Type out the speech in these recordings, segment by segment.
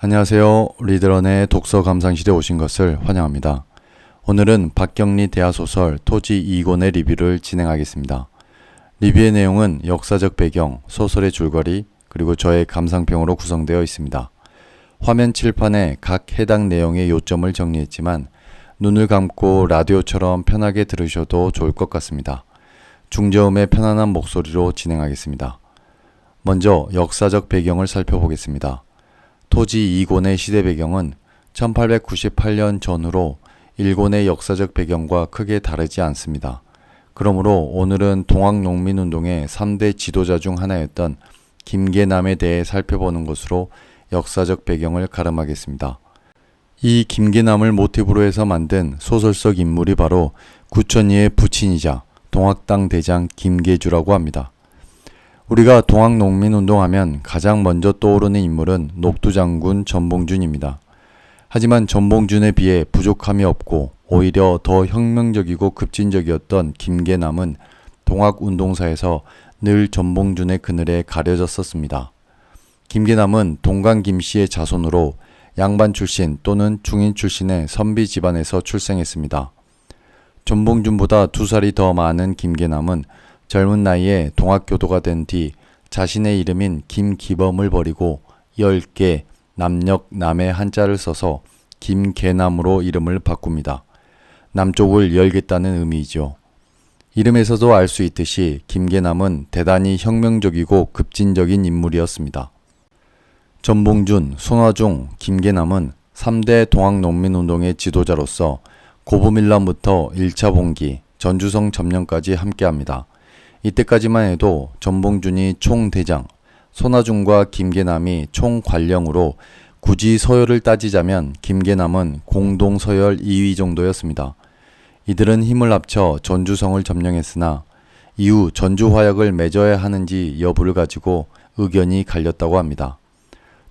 안녕하세요. 리드런의 독서 감상실에 오신 것을 환영합니다. 오늘은 박경리 대하소설 토지 2권의 리뷰를 진행하겠습니다. 리뷰의 내용은 역사적 배경, 소설의 줄거리, 그리고 저의 감상평으로 구성되어 있습니다. 화면 칠판에 각 해당 내용의 요점을 정리했지만 눈을 감고 라디오처럼 편하게 들으셔도 좋을 것 같습니다. 중저음의 편안한 목소리로 진행하겠습니다. 먼저 역사적 배경을 살펴보겠습니다. 토지 2권의 시대 배경은 1898년 전후로 1권의 역사적 배경과 크게 다르지 않습니다. 그러므로 오늘은 동학농민운동의 3대 지도자 중 하나였던 김계남에 대해 살펴보는 것으로 역사적 배경을 가름하겠습니다. 이 김계남을 모티브로 해서 만든 소설 속 인물이 바로 구천리의 부친이자 동학당 대장 김계주라고 합니다. 우리가 동학농민운동하면 가장 먼저 떠오르는 인물은 녹두장군 전봉준입니다. 하지만 전봉준에 비해 부족함이 없고 오히려 더 혁명적이고 급진적이었던 김계남은 동학운동사에서 늘 전봉준의 그늘에 가려졌었습니다. 김계남은 동강 김씨의 자손으로 양반 출신 또는 중인 출신의 선비 집안에서 출생했습니다. 전봉준보다 2살이 더 많은 김계남은 젊은 나이에 동학교도가 된 뒤 자신의 이름인 김기범을 버리고 10개 남역 남의 한자를 써서 김계남으로 이름을 바꿉니다. 남쪽을 열겠다는 의미이죠. 이름에서도 알 수 있듯이 김계남은 대단히 혁명적이고 급진적인 인물이었습니다. 전봉준, 손화중, 김계남은 3대 동학농민운동의 지도자로서 고부밀란부터 1차 봉기, 전주성 점령까지 함께합니다. 이때까지만 해도 전봉준이 총대장, 손화중과 김계남이 총관령으로 굳이 서열을 따지자면 김계남은 공동서열 2위 정도였습니다. 이들은 힘을 합쳐 전주성을 점령했으나 이후 전주화약을 맺어야 하는지 여부를 가지고 의견이 갈렸다고 합니다.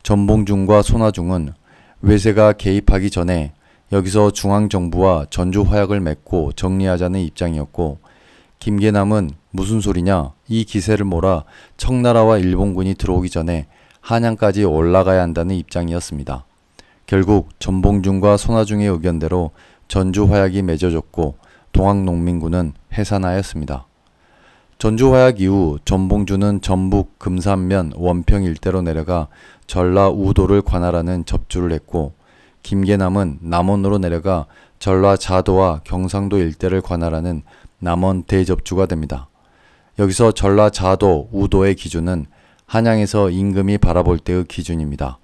전봉준과 손화중은 외세가 개입하기 전에 여기서 중앙정부와 전주화약을 맺고 정리하자는 입장이었고, 김계남은 무슨 소리냐, 이 기세를 몰아 청나라와 일본군이 들어오기 전에 한양까지 올라가야 한다는 입장이었습니다. 결국 전봉준과 손화중의 의견대로 전주화약이 맺어졌고 동학농민군은 해산하였습니다. 전주화약 이후 전봉준은 전북 금산면 원평 일대로 내려가 전라 우도를 관할하는 접주를 했고, 김계남은 남원으로 내려가 전라 자도와 경상도 일대를 관할하는 남원 대접주가 됩니다. 여기서 전라 자도, 우도의 기준은 한양에서 임금이 바라볼 때의 기준입니다.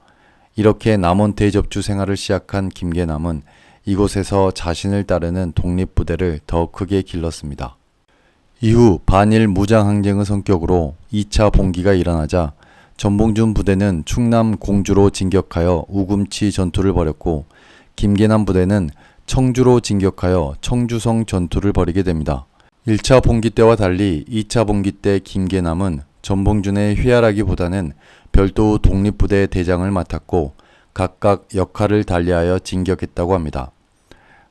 이렇게 남원 대접주 생활을 시작한 김계남은 이곳에서 자신을 따르는 독립부대를 더 크게 길렀습니다. 이후 반일 무장항쟁의 성격으로 2차 봉기가 일어나자 전봉준 부대는 충남 공주로 진격하여 우금치 전투를 벌였고, 김계남 부대는 청주로 진격하여 청주성 전투를 벌이게 됩니다. 1차 봉기 때와 달리 2차 봉기 때 김계남은 전봉준의 휘하라기보다는 별도 독립부대 대장을 맡았고 각각 역할을 달리하여 진격했다고 합니다.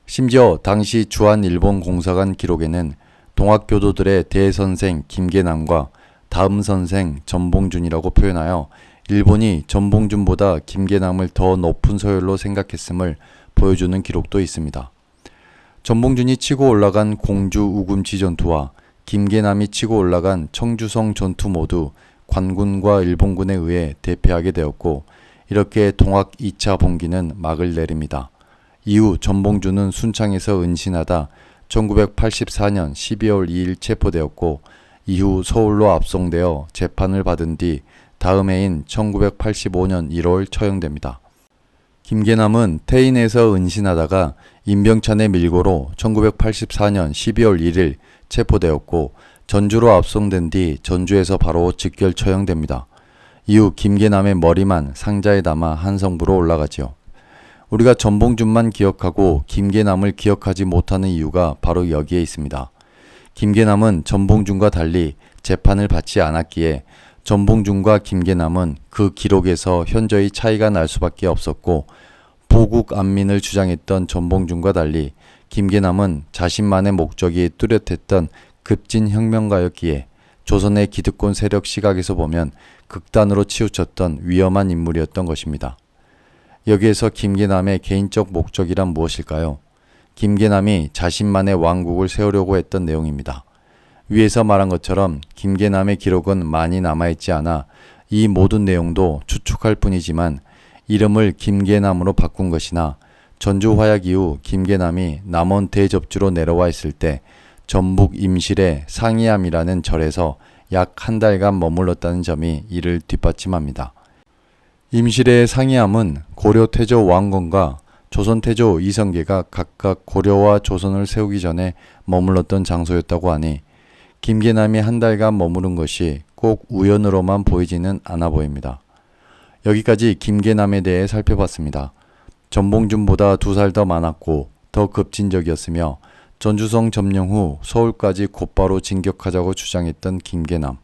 심지어 당시 주한일본 공사관 기록에는 동학교도들의 대선생 김계남과 다음 선생 전봉준이라고 표현하여 일본이 전봉준보다 김계남을 더 높은 서열로 생각했음을 보여주는 기록도 있습니다. 전봉준이 치고 올라간 공주 우금치 전투와 김계남이 치고 올라간 청주성 전투 모두 관군과 일본군에 의해 대패하게 되었고, 이렇게 동학 2차 봉기는 막을 내립니다. 이후 전봉준은 순창에서 은신하다 1984년 12월 2일 체포되었고, 이후 서울로 압송되어 재판을 받은 뒤 다음 해인 1985년 1월 처형됩니다. 김계남은 태인에서 은신하다가 임병찬의 밀고로 1984년 12월 1일 체포되었고 전주로 압송된 뒤 전주에서 바로 직결 처형됩니다. 이후 김계남의 머리만 상자에 담아 한성부로 올라가지요. 우리가 전봉준만 기억하고 김계남을 기억하지 못하는 이유가 바로 여기에 있습니다. 김계남은 전봉준과 달리 재판을 받지 않았기에 전봉준과 김계남은 그 기록에서 현저히 차이가 날 수밖에 없었고, 보국 안민을 주장했던 전봉준과 달리 김계남은 자신만의 목적이 뚜렷했던 급진혁명가였기에 조선의 기득권 세력 시각에서 보면 극단으로 치우쳤던 위험한 인물이었던 것입니다. 여기에서 김계남의 개인적 목적이란 무엇일까요? 김계남이 자신만의 왕국을 세우려고 했던 내용입니다. 위에서 말한 것처럼 김계남의 기록은 많이 남아있지 않아 이 모든 내용도 추측할 뿐이지만 이름을 김계남으로 바꾼 것이나 전주화약 이후 김계남이 남원 대접주로 내려와 있을 때 전북 임실의 상이암이라는 절에서 약 한 달간 머물렀다는 점이 이를 뒷받침합니다. 임실의 상이암은 고려 태조 왕건과 조선 태조 이성계가 각각 고려와 조선을 세우기 전에 머물렀던 장소였다고 하니 김계남이 한 달간 머무른 것이 꼭 우연으로만 보이지는 않아 보입니다. 여기까지 김계남에 대해 살펴봤습니다. 전봉준보다 2살 더 많았고 더 급진적이었으며 전주성 점령 후 서울까지 곧바로 진격하자고 주장했던 김계남.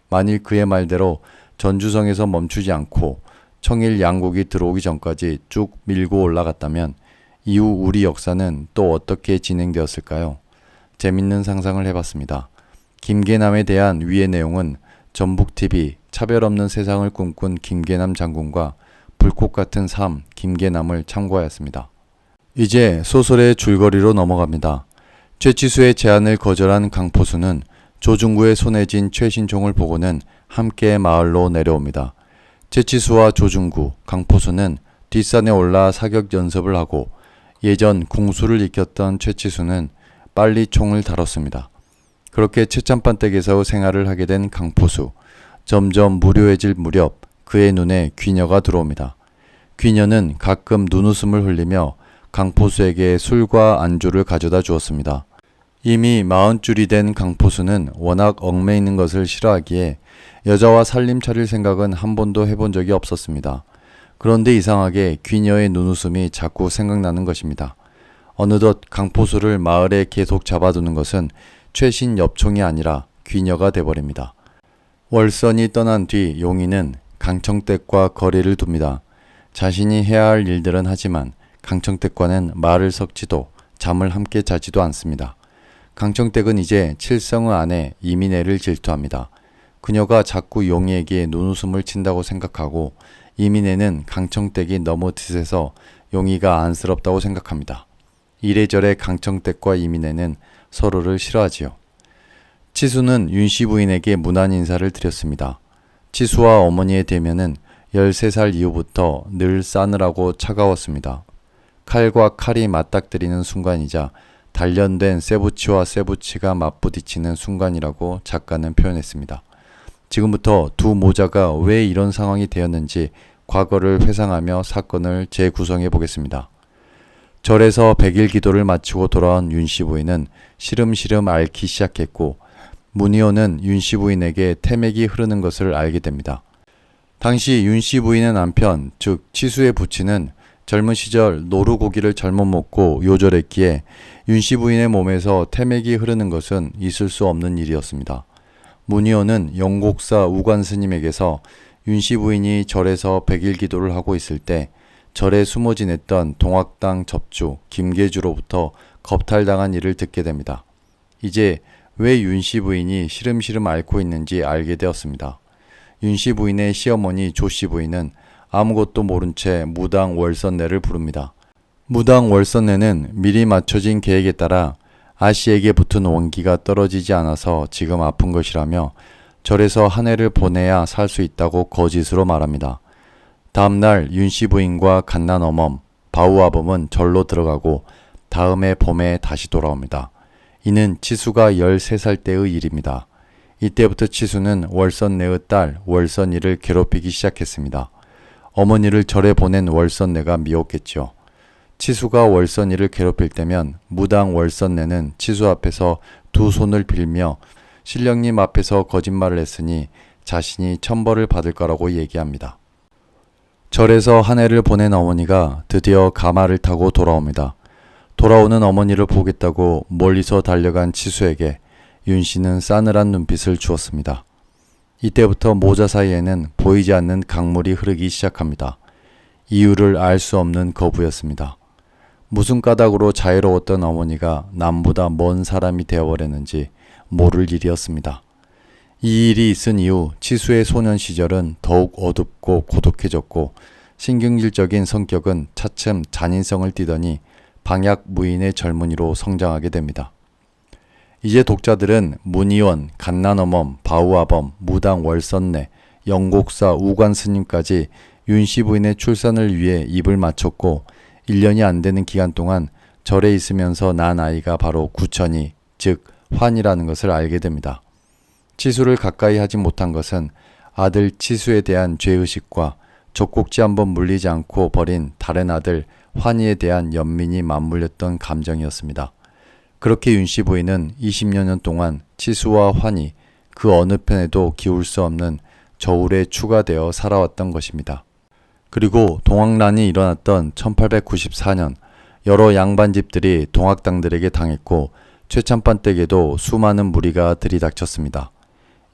만일 그의 말대로 전주성에서 멈추지 않고 청일 양국이 들어오기 전까지 쭉 밀고 올라갔다면 이후 우리 역사는 또 어떻게 진행되었을까요? 재밌는 상상을 해봤습니다. 김계남에 대한 위의 내용은 전북TV 차별 없는 세상을 꿈꾼 김계남 장군과 불꽃 같은 삶 김계남을 참고하였습니다. 이제 소설의 줄거리로 넘어갑니다. 최치수의 제안을 거절한 강포수는 조중구의 손에 쥔 최신총을 보고는 함께 마을로 내려옵니다. 최치수와 조중구, 강포수는 뒷산에 올라 사격 연습을 하고 예전 궁수를 익혔던 최치수는 빨리 총을 다뤘습니다. 그렇게 최참판댁에서 생활을 하게 된 강포수. 점점 무료해질 무렵 그의 눈에 귀녀가 들어옵니다. 귀녀는 가끔 눈웃음을 흘리며 강포수에게 술과 안주를 가져다 주었습니다. 이미 40줄이 된 강포수는 워낙 얽매이는 것을 싫어하기에 여자와 살림 차릴 생각은 한 번도 해본 적이 없었습니다. 그런데 이상하게 귀녀의 눈웃음이 자꾸 생각나는 것입니다. 어느덧 강포수를 마을에 계속 잡아두는 것은 최신 엽총이 아니라 귀녀가 돼버립니다. 월선이 떠난 뒤 용인은 강청댁과 거리를 둡니다. 자신이 해야 할 일들은 하지만 강청댁과는 말을 섞지도 잠을 함께 자지도 않습니다. 강청댁은 이제 칠성의 아내 이민애를 질투합니다. 그녀가 자꾸 용희에게 눈웃음을 친다고 생각하고 이민애는 강청댁이 너무 드세서 용희가 안쓰럽다고 생각합니다. 이래저래 강청댁과 이민애는 서로를 싫어하지요. 치수는 윤씨 부인에게 무난 인사를 드렸습니다. 치수와 어머니의 대면은 13살 이후부터 늘 싸늘하고 차가웠습니다. 칼과 칼이 맞닥뜨리는 순간이자 단련된 쇠붙이와 쇠붙이가 맞부딪히는 순간이라고 작가는 표현했습니다. 지금부터 두 모자가 왜 이런 상황이 되었는지 과거를 회상하며 사건을 재구성해 보겠습니다. 절에서 100일 기도를 마치고 돌아온 윤씨 부인은 시름시름 앓기 시작했고 문희호는 윤씨 부인에게 태맥이 흐르는 것을 알게 됩니다. 당시 윤씨 부인의 남편, 즉 치수의 부친은 젊은 시절 노루고기를 잘못 먹고 요절했기에 윤씨 부인의 몸에서 태맥이 흐르는 것은 있을 수 없는 일이었습니다. 문희호는 영곡사 우관 스님에게서 윤씨 부인이 절에서 100일 기도를 하고 있을 때 절에 숨어 지냈던 동학당 접주 김계주로부터 겁탈당한 일을 듣게 됩니다. 이제 왜 윤씨 부인이 시름시름 앓고 있는지 알게 되었습니다. 윤씨 부인의 시어머니 조씨 부인은 아무것도 모른 채 무당 월선내를 부릅니다. 무당 월선내는 미리 맞춰진 계획에 따라 아씨에게 붙은 원기가 떨어지지 않아서 지금 아픈 것이라며 절에서 한 해를 보내야 살 수 있다고 거짓으로 말합니다. 다음날 윤씨 부인과 갓난 어멈, 바우아범은 절로 들어가고 다음해 봄에 다시 돌아옵니다. 이는 치수가 13살 때의 일입니다. 이때부터 치수는 월선내의 딸 월선이를 괴롭히기 시작했습니다. 어머니를 절에 보낸 월선내가 미웠겠죠. 치수가 월선이를 괴롭힐 때면 무당 월선내는 치수 앞에서 두 손을 빌며 신령님 앞에서 거짓말을 했으니 자신이 천벌을 받을 거라고 얘기합니다. 절에서 한 해를 보낸 어머니가 드디어 가마를 타고 돌아옵니다. 돌아오는 어머니를 보겠다고 멀리서 달려간 치수에게 윤씨는 싸늘한 눈빛을 주었습니다. 이때부터 모자 사이에는 보이지 않는 강물이 흐르기 시작합니다. 이유를 알 수 없는 거부였습니다. 무슨 까닭으로 자유로웠던 어머니가 남보다 먼 사람이 되어버렸는지 모를 일이었습니다. 이 일이 있은 이후 치수의 소년 시절은 더욱 어둡고 고독해졌고 신경질적인 성격은 차츰 잔인성을 띠더니 방약 무인의 젊은이로 성장하게 됩니다. 이제 독자들은 문의원, 갓난어멈, 바우아범, 무당 월선내, 영곡사 우관스님까지 윤씨 부인의 출산을 위해 입을 맞췄고 1년이 안 되는 기간 동안 절에 있으면서 낳은 아이가 바로 구천이, 즉 환이라는 것을 알게 됩니다. 치수를 가까이 하지 못한 것은 아들 치수에 대한 죄의식과 젖꼭지 한번 물리지 않고 버린 다른 아들 환희에 대한 연민이 맞물렸던 감정이었습니다. 그렇게 윤씨 부인은 20여 년 동안 치수와 환희 그 어느 편에도 기울 수 없는 저울에 추가되어 살아왔던 것입니다. 그리고 동학난이 일어났던 1894년 여러 양반집들이 동학당들에게 당했고 최참판댁에도 수많은 무리가 들이닥쳤습니다.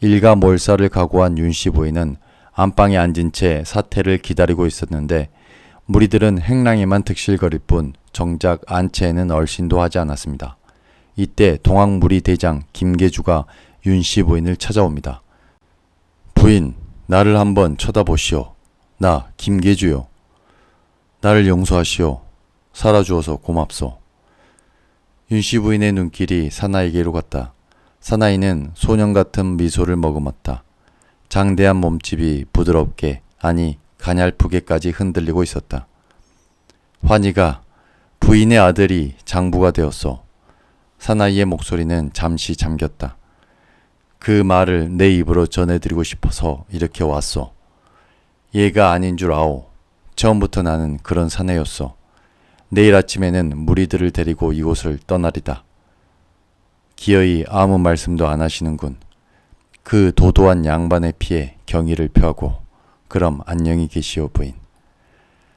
일가 몰살을 각오한 윤씨 부인은 안방에 앉은 채 사태를 기다리고 있었는데 무리들은 행랑에만 득실거릴 뿐 정작 안채에는 얼씬도 하지 않았습니다. 이때 동학무리 대장 김계주가 윤씨 부인을 찾아옵니다. 부인, 나를 한번 쳐다보시오. 나 김계주요. 나를 용서하시오. 살아주어서 고맙소. 윤씨 부인의 눈길이 사나이에게로 갔다. 사나이는 소년 같은 미소를 머금었다. 장대한 몸집이 부드럽게, 아니 가냘프게까지 흔들리고 있었다. 환희가 부인의 아들이 장부가 되었소. 사나이의 목소리는 잠시 잠겼다. 그 말을 내 입으로 전해드리고 싶어서 이렇게 왔소. 얘가 아닌 줄 아오. 처음부터 나는 그런 사내였소. 내일 아침에는 무리들을 데리고 이곳을 떠나리다. 기어이 아무 말씀도 안 하시는군. 그 도도한 양반의 피에 경의를 표하고 그럼 안녕히 계시오 부인.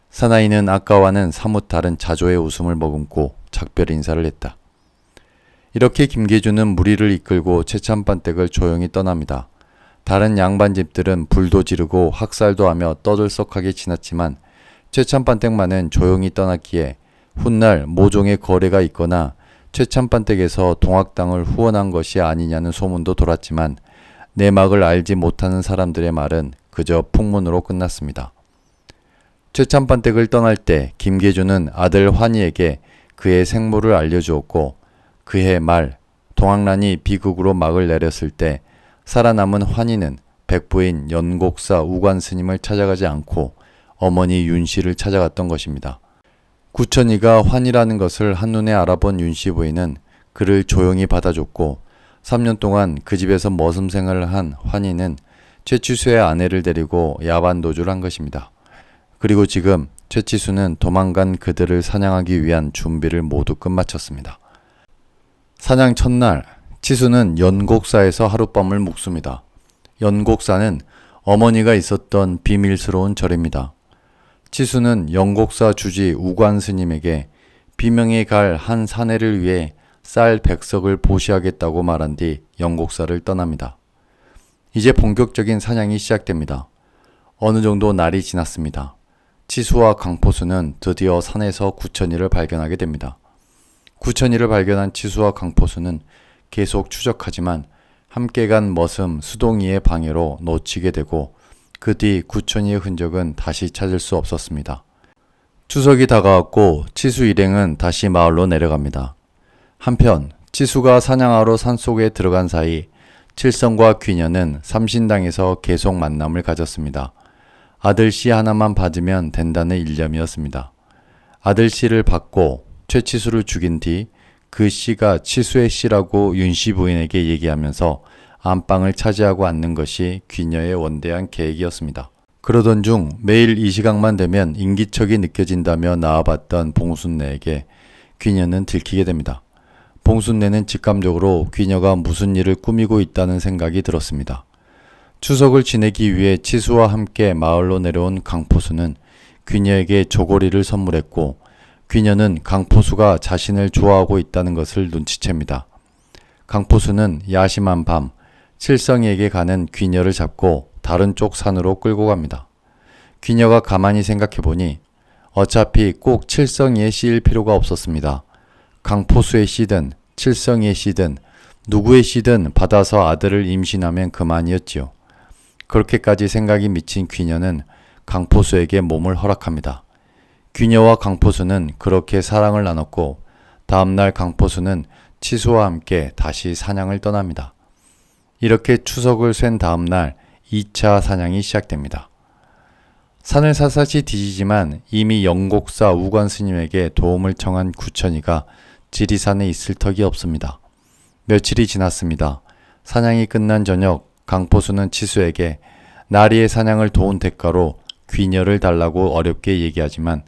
사나이는 아까와는 사뭇 다른 자조의 웃음을 머금고 작별 인사를 했다. 이렇게 김계주는 무리를 이끌고 최참판댁을 조용히 떠납니다. 다른 양반집들은 불도 지르고 학살도 하며 떠들썩하게 지났지만 최참판댁만은 조용히 떠났기에 훗날 모종의 거래가 있거나 최참판댁에서 동학당을 후원한 것이 아니냐는 소문도 돌았지만 내막을 알지 못하는 사람들의 말은 그저 풍문으로 끝났습니다. 최참판댁을 떠날 때 김계주는 아들 환희에게 그의 생모를 알려주었고 그해 말 동학난이 비극으로 막을 내렸을 때 살아남은 환희는 백부인 연곡사 우관스님을 찾아가지 않고 어머니 윤씨를 찾아갔던 것입니다. 구천이가 환희라는 것을 한눈에 알아본 윤씨 부인은 그를 조용히 받아줬고 3년 동안 그 집에서 머슴 생활을 한 환희는 최치수의 아내를 데리고 야반도주를 한 것입니다. 그리고 지금 최치수는 도망간 그들을 사냥하기 위한 준비를 모두 끝마쳤습니다. 사냥 첫날 치수는 연곡사에서 하룻밤을 묵습니다. 연곡사는 어머니가 있었던 비밀스러운 절입니다. 치수는 연곡사 주지 우관스님에게 비명에 갈 한 사내를 위해 쌀 100석을 보시하겠다고 말한 뒤 연곡사를 떠납니다. 이제 본격적인 사냥이 시작됩니다. 어느 정도 날이 지났습니다. 치수와 강포수는 드디어 산에서 구천이를 발견하게 됩니다. 구천이를 발견한 치수와 강포수는 계속 추적하지만 함께 간 머슴 수동이의 방해로 놓치게 되고 그 뒤 구천이의 흔적은 다시 찾을 수 없었습니다. 추석이 다가왔고 치수 일행은 다시 마을로 내려갑니다. 한편 치수가 사냥하러 산속에 들어간 사이 칠성과 귀녀는 삼신당에서 계속 만남을 가졌습니다. 아들 씨 하나만 받으면 된다는 일념이었습니다. 아들 씨를 받고 최치수를 죽인 뒤 그 씨가 치수의 씨라고 윤씨 부인에게 얘기하면서 안방을 차지하고 앉는 것이 귀녀의 원대한 계획이었습니다. 그러던 중 매일 이 시각만 되면 인기척이 느껴진다며 나와봤던 봉순내에게 귀녀는 들키게 됩니다. 봉순내는 직감적으로 귀녀가 무슨 일을 꾸미고 있다는 생각이 들었습니다. 추석을 지내기 위해 치수와 함께 마을로 내려온 강포수는 귀녀에게 조고리를 선물했고 귀녀는 강포수가 자신을 좋아하고 있다는 것을 눈치챕니다. 강포수는 야심한 밤 칠성이에게 가는 귀녀를 잡고 다른 쪽 산으로 끌고 갑니다. 귀녀가 가만히 생각해보니 어차피 꼭 칠성이의 씨일 필요가 없었습니다. 강포수의 씨든 칠성이의 씨든 누구의 씨든 받아서 아들을 임신하면 그만이었지요. 그렇게까지 생각이 미친 귀녀는 강포수에게 몸을 허락합니다. 귀녀와 강포수는 그렇게 사랑을 나눴고 다음날 강포수는 치수와 함께 다시 사냥을 떠납니다. 이렇게 추석을 쐴 다음날 2차 사냥이 시작됩니다. 산을 샅샅이 뒤지지만 이미 영곡사 우관 스님에게 도움을 청한 구천이가 지리산에 있을 턱이 없습니다. 며칠이 지났습니다. 사냥이 끝난 저녁 강포수는 치수에게 나리의 사냥을 도운 대가로 귀녀를 달라고 어렵게 얘기하지만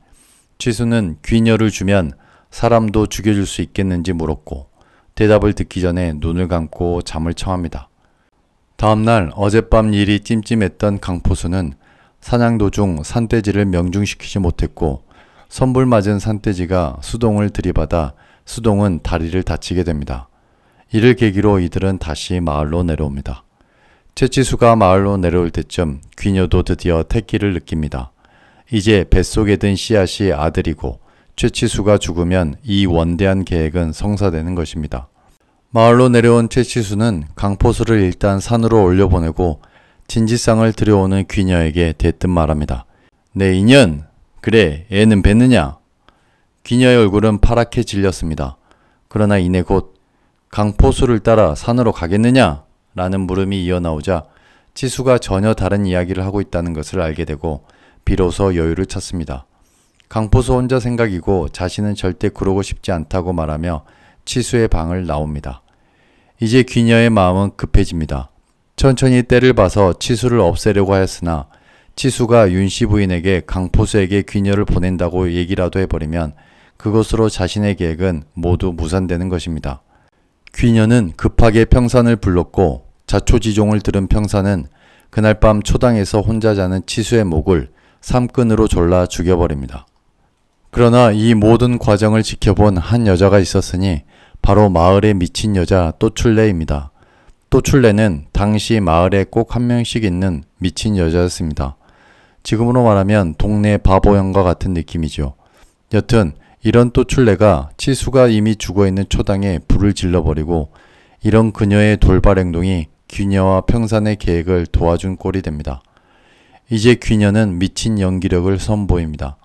치수는 귀녀를 주면 사람도 죽여줄 수 있겠는지 물었고 대답을 듣기 전에 눈을 감고 잠을 청합니다. 다음날 어젯밤 일이 찜찜했던 강포수는 사냥 도중 산돼지를 명중시키지 못했고 선불 맞은 산돼지가 수동을 들이받아 수동은 다리를 다치게 됩니다. 이를 계기로 이들은 다시 마을로 내려옵니다. 최치수가 마을로 내려올 때쯤 귀녀도 드디어 태기를 느낍니다. 이제 뱃속에 든 씨앗이 아들이고 최치수가 죽으면 이 원대한 계획은 성사되는 것입니다. 마을로 내려온 최치수는 강포수를 일단 산으로 올려보내고 진지상을 들여오는 귀녀에게 대뜸 말합니다. 내 인연! 그래, 애는 뱉느냐? 귀녀의 얼굴은 파랗게 질렸습니다. 그러나 이내 곧 강포수를 따라 산으로 가겠느냐? 라는 물음이 이어나오자 치수가 전혀 다른 이야기를 하고 있다는 것을 알게 되고 비로소 여유를 찾습니다. 강포수 혼자 생각이고 자신은 절대 그러고 싶지 않다고 말하며 치수의 방을 나옵니다. 이제 귀녀의 마음은 급해집니다. 천천히 때를 봐서 치수를 없애려고 하였으나 치수가 윤씨 부인에게 강포수에게 귀녀를 보낸다고 얘기라도 해버리면 그것으로 자신의 계획은 모두 무산되는 것입니다. 귀녀는 급하게 평산을 불렀고 자초지종을 들은 평산은 그날 밤 초당에서 혼자 자는 치수의 목을 삼끈으로 졸라 죽여버립니다. 그러나 이 모든 과정을 지켜본 한 여자가 있었으니 바로 마을의 미친 여자 또출레입니다. 또출레는 당시 마을에 꼭 한 명씩 있는 미친 여자였습니다. 지금으로 말하면 동네 바보형과 같은 느낌이죠. 여튼 이런 또출레가 치수가 이미 죽어있는 초당에 불을 질러버리고 이런 그녀의 돌발 행동이 귀녀와 평산의 계획을 도와준 꼴이 됩니다. 이제 귀녀는 미친 연기력을 선보입니다.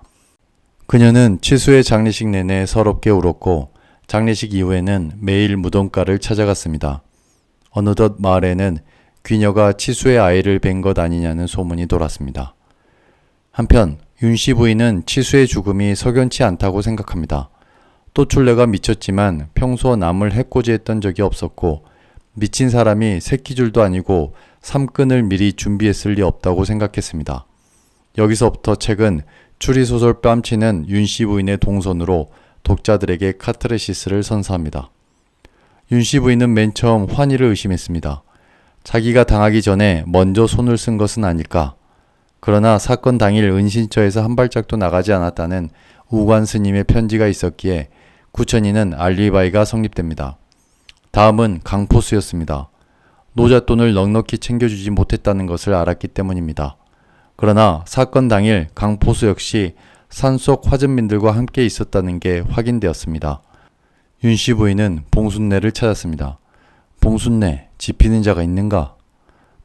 그녀는 치수의 장례식 내내 서럽게 울었고 장례식 이후에는 매일 무덤가를 찾아갔습니다. 어느덧 마을에는 귀녀가 치수의 아이를 뵌 것 아니냐는 소문이 돌았습니다. 한편 윤씨 부인은 치수의 죽음이 석연치 않다고 생각합니다. 또출레가 미쳤지만 평소 남을 해코지했던 적이 없었고 미친 사람이 새끼줄도 아니고 삼끈을 미리 준비했을 리 없다고 생각했습니다. 여기서부터 책은 추리소설 뺨치는 윤씨 부인의 동선으로 독자들에게 카타르시스를 선사합니다. 윤씨 부인은 맨 처음 환희를 의심했습니다. 자기가 당하기 전에 먼저 손을 쓴 것은 아닐까. 그러나 사건 당일 은신처에서 한 발짝도 나가지 않았다는 우관 스님의 편지가 있었기에 구천이는 알리바이가 성립됩니다. 다음은 강포수였습니다. 노잣돈을 넉넉히 챙겨주지 못했다는 것을 알았기 때문입니다. 그러나 사건 당일 강포수 역시 산속 화전민들과 함께 있었다는 게 확인되었습니다. 윤씨 부인은 봉순내를 찾았습니다. 봉순내, 지피는 자가 있는가?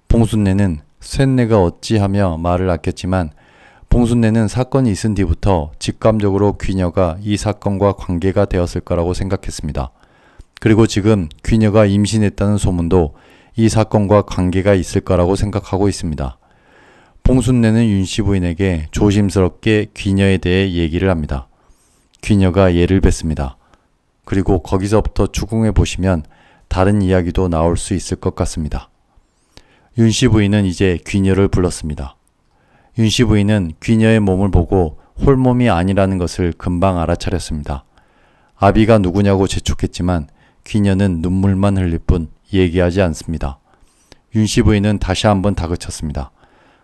봉순내는 쇳내가 어찌하며 말을 아꼈지만 봉순내는 사건이 있은 뒤부터 직감적으로 귀녀가 이 사건과 관계가 되었을 거라고 생각했습니다. 그리고 지금 귀녀가 임신했다는 소문도 이 사건과 관계가 있을 거라고 생각하고 있습니다. 봉순내는 윤씨 부인에게 조심스럽게 귀녀에 대해 얘기를 합니다. 귀녀가 예를 뱉습니다. 그리고 거기서부터 추궁해 보시면 다른 이야기도 나올 수 있을 것 같습니다. 윤씨 부인은 이제 귀녀를 불렀습니다. 윤씨 부인은 귀녀의 몸을 보고 홀몸이 아니라는 것을 금방 알아차렸습니다. 아비가 누구냐고 재촉했지만 귀녀는 눈물만 흘릴 뿐 얘기하지 않습니다. 윤씨 부인은 다시 한번 다그쳤습니다.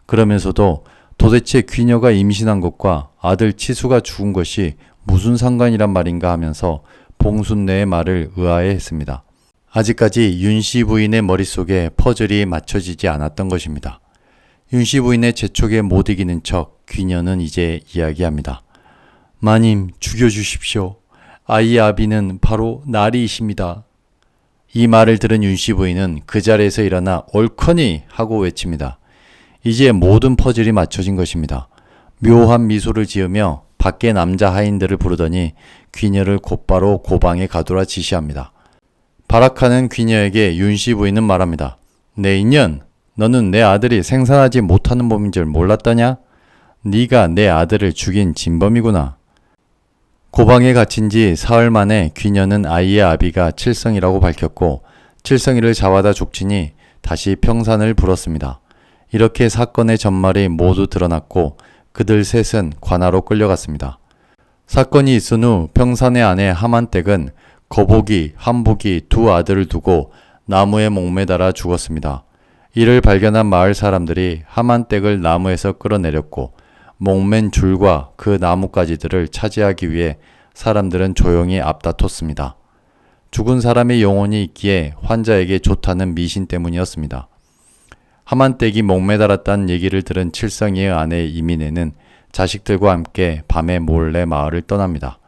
그러면서도 도대체 귀녀가 임신한 것과 아들 치수가 죽은 것이 무슨 상관이란 말인가 하면서 봉순내의 말을 의아해했습니다. 아직까지 윤씨 부인의 머릿속에 퍼즐이 맞춰지지 않았던 것입니다. 윤씨 부인의 재촉에 못 이기는 척 귀녀는 이제 이야기합니다. 마님 죽여주십시오. 아이의 아비는 바로 나리이십니다. 이 말을 들은 윤씨 부인은 그 자리에서 일어나 옳거니 하고 외칩니다. 이제 모든 퍼즐이 맞춰진 것입니다. 묘한 미소를 지으며 밖에 남자 하인들을 부르더니 귀녀를 곧바로 고방에 가두라 지시합니다. 바라카는 귀녀에게 윤씨 부인은 말합니다. 내 인연, 너는 내 아들이 생산하지 못하는 몸인 줄 몰랐더냐? 네가 내 아들을 죽인 진범이구나. 고방에 갇힌 지 사흘 만에 귀녀는 아이의 아비가 칠성이라고 밝혔고 칠성이를 잡아다 족치니 다시 평산을 불었습니다. 이렇게 사건의 전말이 모두 드러났고 그들 셋은 관하로 끌려갔습니다. 사건이 있은 후 평산의 아내 하만댁은 거복이, 한복이 두 아들을 두고 나무에 목매달아 죽었습니다. 이를 발견한 마을 사람들이 하만댁을 나무에서 끌어내렸고 목맨 줄과 그 나뭇가지들을 차지하기 위해 사람들은 조용히 앞다퉜습니다. 죽은 사람의 영혼이 있기에 환자에게 좋다는 미신 때문이었습니다. 하만댁이 목매달았다는 얘기를 들은 칠성이의 아내 이민혜는 자식들과 함께 밤에 몰래 마을을 떠납니다.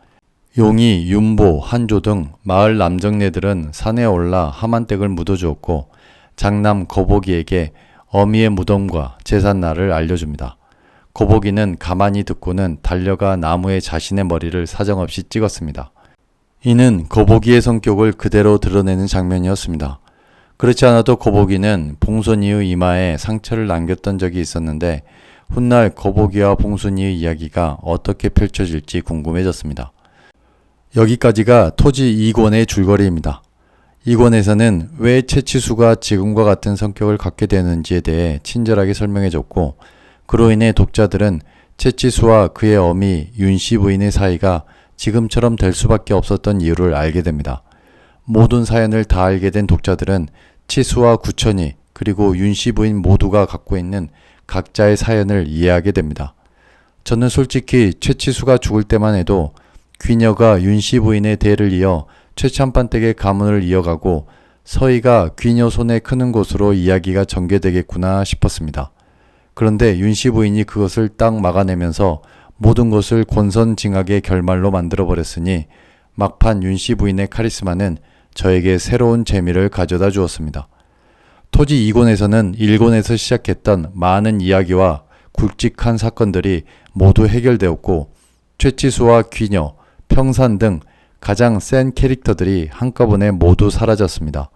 용이, 윤보, 한조 등 마을 남정네들은 산에 올라 하만댁을 묻어주었고 장남 거복이에게 어미의 무덤과 제삿날을 알려줍니다. 거복이는 가만히 듣고는 달려가 나무에 자신의 머리를 사정없이 찍었습니다. 이는 거복이의 성격을 그대로 드러내는 장면이었습니다. 그렇지 않아도 거복이는 봉순이의 이마에 상처를 남겼던 적이 있었는데 훗날 거복이와 봉순이의 이야기가 어떻게 펼쳐질지 궁금해졌습니다. 여기까지가 토지 2권의 줄거리입니다. 2권에서는 왜 채치수가 지금과 같은 성격을 갖게 되는지에 대해 친절하게 설명해줬고 그로 인해 독자들은 채치수와 그의 어미 윤씨 부인의 사이가 지금처럼 될 수밖에 없었던 이유를 알게 됩니다. 모든 사연을 다 알게 된 독자들은 치수와 구천이 그리고 윤씨 부인 모두가 갖고 있는 각자의 사연을 이해하게 됩니다. 저는 솔직히 최치수가 죽을 때만 해도 귀녀가 윤씨 부인의 대를 이어 최참판댁의 가문을 이어가고 서희가 귀녀 손에 크는 곳으로 이야기가 전개되겠구나 싶었습니다. 그런데 윤씨 부인이 그것을 딱 막아내면서 모든 것을 권선징악의 결말로 만들어버렸으니 막판 윤씨 부인의 카리스마는 저에게 새로운 재미를 가져다 주었습니다. 토지 2권에서는 1권에서 시작했던 많은 이야기와 굵직한 사건들이 모두 해결되었고 최치수와 귀녀, 평산 등 가장 센 캐릭터들이 한꺼번에 모두 사라졌습니다.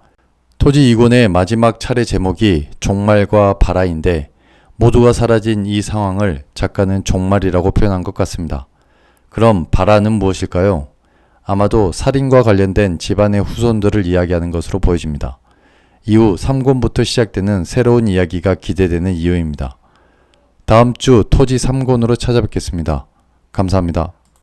토지 2권의 마지막 차례 제목이 종말과 발화인데 모두가 사라진 이 상황을 작가는 종말이라고 표현한 것 같습니다. 그럼 발화는 무엇일까요? 아마도 살인과 관련된 집안의 후손들을 이야기하는 것으로 보여집니다. 이후 3권부터 시작되는 새로운 이야기가 기대되는 이유입니다. 다음 주 토지 3권으로 찾아뵙겠습니다. 감사합니다.